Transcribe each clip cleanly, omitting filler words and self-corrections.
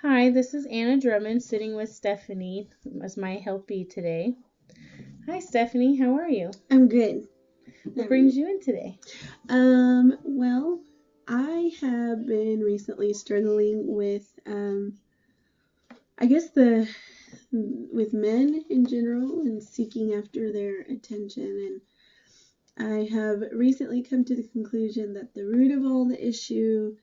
Hi, this is Anna Drummond sitting with Stephanie as my helpie today. Hi, Stephanie, how are you? I'm good. What brings you in today? Well, I have been recently struggling with, I guess with men in general and seeking after their attention. And I have recently come to the conclusion that the root of all the issue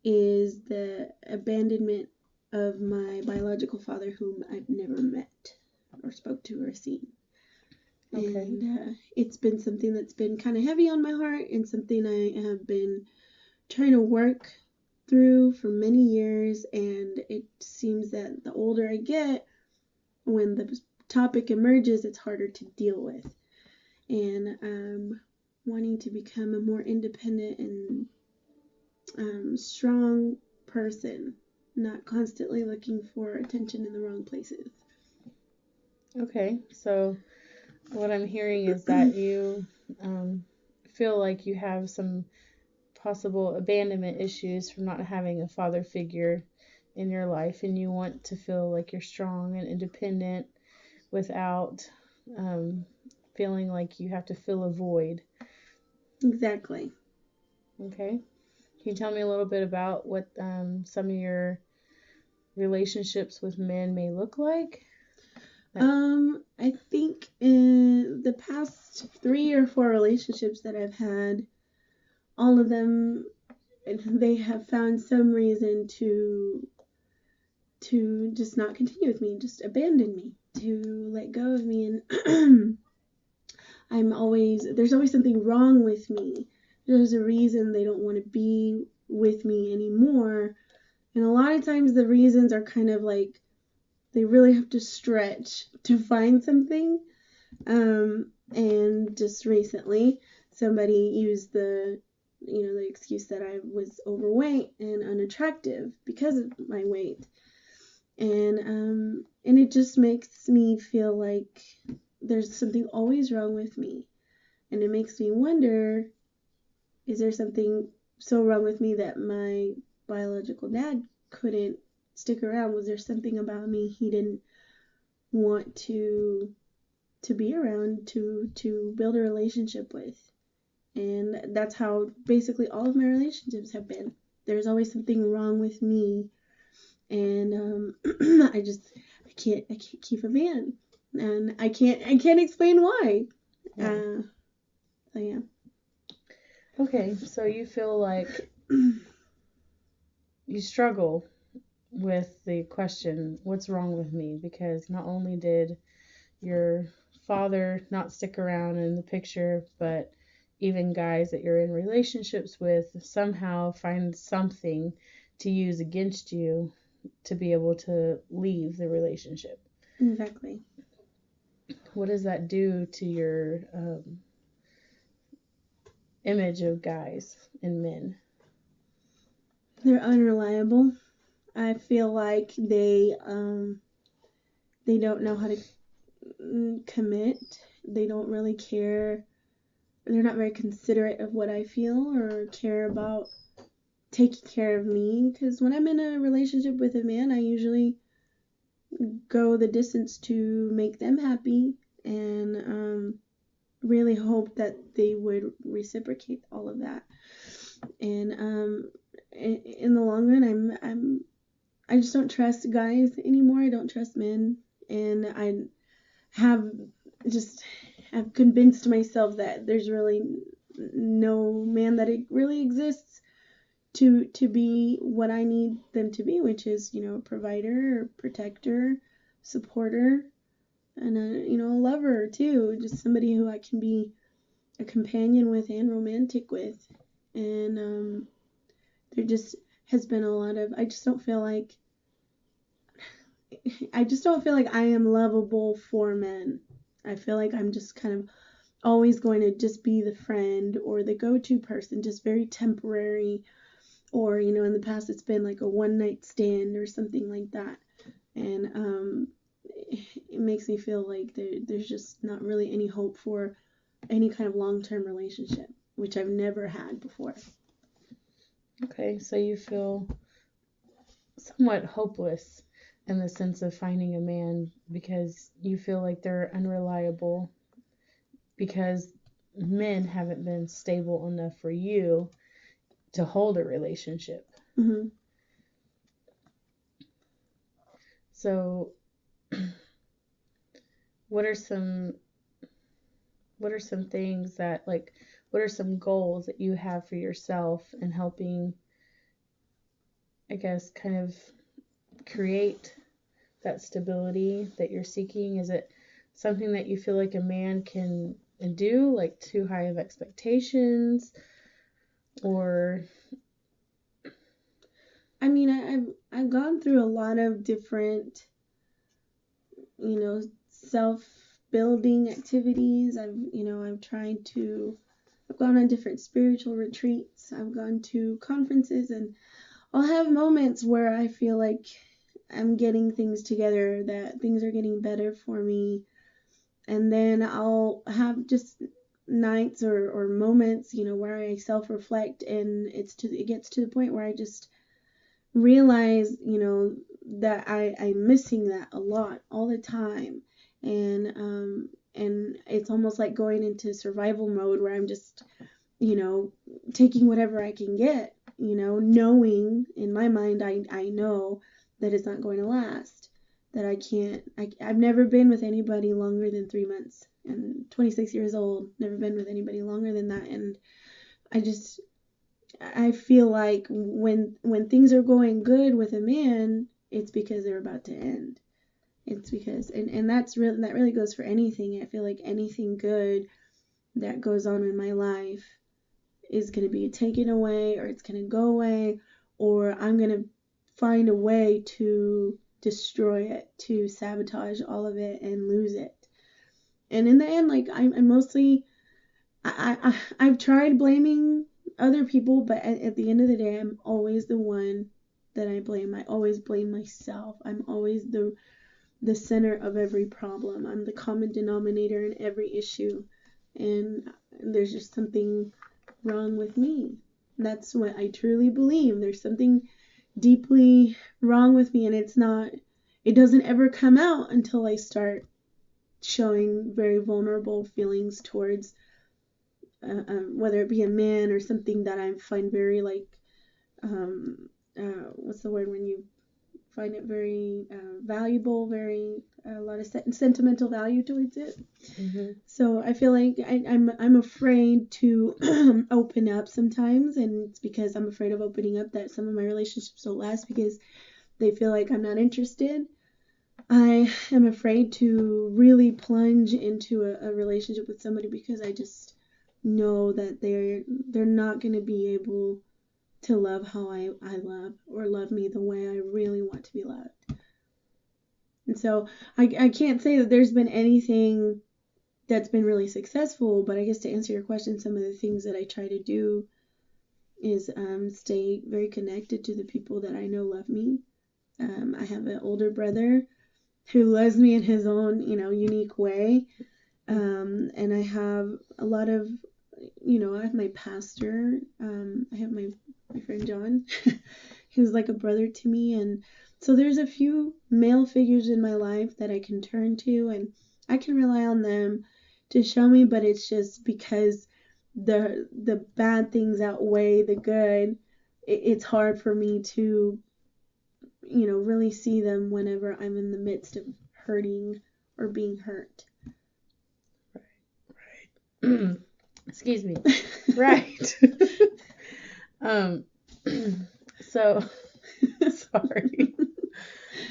is the abandonment of my biological father, whom I've never met or spoke to or seen. Okay. And it's been something that's been kind of heavy on my heart and something I have been trying to work through for many years. And it seems that the older I get, when the topic emerges, it's harder to deal with. And I'm wanting to become a more independent and strong person, not constantly looking for attention in the wrong places. Okay, so what I'm hearing is that you feel like you have some possible abandonment issues from not having a father figure in your life, and you want to feel like you're strong and independent without feeling like you have to fill a void. Exactly. Okay. Can you tell me a little bit about what some of your relationships with men may look like? I think in the past 3 or 4 relationships that I've had, all of them, they have found some reason to just not continue with me, just abandon me, to let go of me. And there's always something wrong with me. There's a reason they don't want to be with me anymore. And a lot of times the reasons are kind of like they really have to stretch to find something. And just recently, somebody used the excuse that I was overweight and unattractive because of my weight. And it just makes me feel like there's something always wrong with me. And it makes me wonder, is there something so wrong with me that my biological dad couldn't stick around? Was there something about me he didn't want to be around, to build a relationship with? And that's how basically all of my relationships have been. There's always something wrong with me, and I can't keep a man, and I can't explain why. Yeah. So yeah. Okay, so you feel like you struggle with the question, what's wrong with me? Because not only did your father not stick around in the picture, but even guys that you're in relationships with somehow find something to use against you to be able to leave the relationship. Exactly. What does that do to your image of guys and men? They're unreliable. I feel like they don't know how to commit. They don't really care. They're not very considerate of what I feel or care about taking care of me. Because when I'm in a relationship with a man, I usually go the distance to make them happy, and really hope that they would reciprocate all of that. And in the long run, I just don't trust guys anymore. I don't trust men, and I have just have convinced myself that there's really no man that it really exists to be what I need them to be, which is, a provider, protector, supporter, and a lover too, just somebody who I can be a companion with and romantic with. And there just has been a lot of I just don't feel like I am lovable for men. I feel like I'm just kind of always going to just be the friend or the go-to person, just very temporary. Or, in the past it's been like a one night stand or something like that. And it makes me feel like there's just not really any hope for any kind of long-term relationship, which I've never had before. Okay, so you feel somewhat hopeless in the sense of finding a man because you feel like they're unreliable because men haven't been stable enough for you to hold a relationship. Mm-hmm. So what are some things that, like, what are some goals that you have for yourself in helping, I guess, kind of create that stability that you're seeking? Is it something that you feel like a man can do, like too high of expectations, or I mean, I've gone through a lot of different, self-building activities. I've gone on different spiritual retreats. I've gone to conferences, and I'll have moments where I feel like I'm getting things together, that things are getting better for me. And then I'll have just nights or moments, where I self-reflect, and it gets to the point where I just realize, that I'm missing that a lot all the time. And it's almost like going into survival mode where I'm just, taking whatever I can get, knowing in my mind, I know that it's not going to last, that I've never been with anybody longer than 3 months. And 26 years old, never been with anybody longer than that. And I feel like when things are going good with a man, it's because they're about to end. It's because, and that really goes for anything. I feel like anything good that goes on in my life is going to be taken away, or it's going to go away, or I'm going to find a way to destroy it, to sabotage all of it and lose it. And in the end, like, I'm mostly, I've tried blaming other people, but at the end of the day, I'm always the one that I blame. I always blame myself. I'm always the center of every problem. I'm the common denominator in every issue. And there's just something wrong with me. That's what I truly believe. There's something deeply wrong with me, and it doesn't ever come out until I start showing very vulnerable feelings towards whether it be a man or something that I find very, like, what's the word when you find it very valuable, very a lot of sentimental value towards it. mm-hmm. So I feel like I'm afraid to open up sometimes, and it's because I'm afraid of opening up that some of my relationships don't last because they feel like I'm not interested. I am afraid to really plunge into a relationship with somebody because I just know that they're not going to be able to love how I love, or love me the way I really want to be loved. And so I can't say that there's been anything that's been really successful, but I guess to answer your question, some of the things that I try to do is stay very connected to the people that I know love me. I have an older brother who loves me in his own, unique way. And I have a lot of, I have my pastor. I have my friend John, who's like a brother to me. And so there's a few male figures in my life that I can turn to, and I can rely on them to show me, but it's just because the bad things outweigh the good. It's hard for me to, really see them whenever I'm in the midst of hurting or being hurt. Right. Excuse me. Right. So sorry.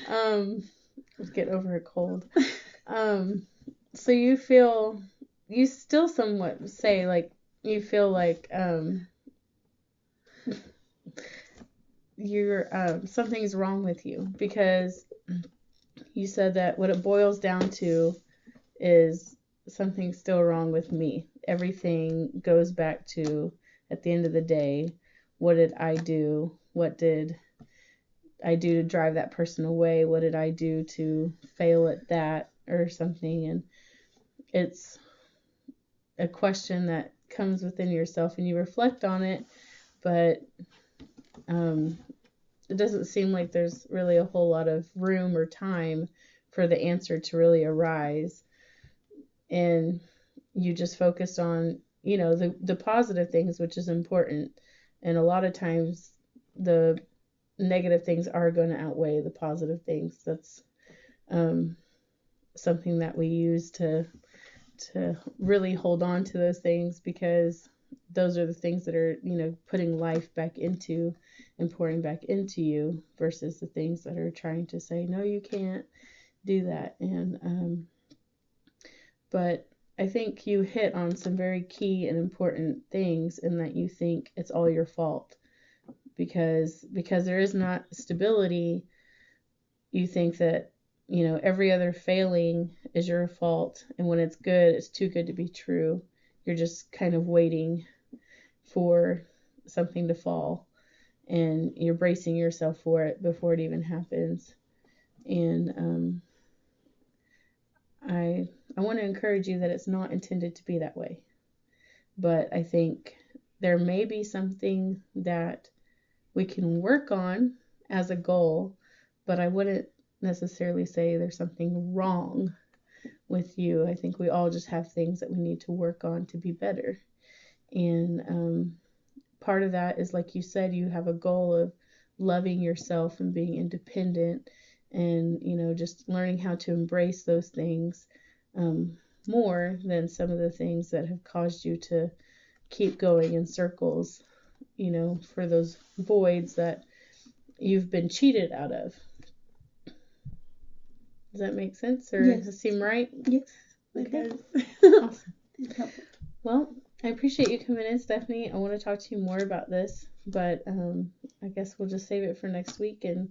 Let's get over a cold. So you still somewhat say, like, you feel like you're something's wrong with you, because you said that what it boils down to is something's still wrong with me. Everything goes back to, at the end of the day, what did I do? What did I do to drive that person away? What did I do to fail at that or something? And it's a question that comes within yourself and you reflect on it, but it doesn't seem like there's really a whole lot of room or time for the answer to really arise. And you just focused on, the positive things, which is important. And a lot of times the negative things are going to outweigh the positive things. That's something that we use to really hold on to those things, because those are the things that are, putting life back into and pouring back into you, versus the things that are trying to say, no, you can't do that. And but I think you hit on some very key and important things, in that you think it's all your fault, because there is not stability. You think that, every other failing is your fault, and when it's good, it's too good to be true. You're just kind of waiting for something to fall, and you're bracing yourself for it before it even happens. And I want to encourage you that it's not intended to be that way. But I think there may be something that we can work on as a goal, but I wouldn't necessarily say there's something wrong with you. I think we all just have things that we need to work on to be better. And part of that is, like you said, you have a goal of loving yourself and being independent, and, just learning how to embrace those things more than some of the things that have caused you to keep going in circles, for those voids that you've been cheated out of. Does that make sense, or Yes. does it seem right? Yes. Okay. Awesome. Well, I appreciate you coming in, Stephanie. I want to talk to you more about this, but I guess we'll just save it for next week and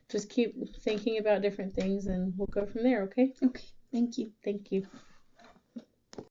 just keep thinking about different things, and we'll go from there, okay? Okay. Thank you. Thank you.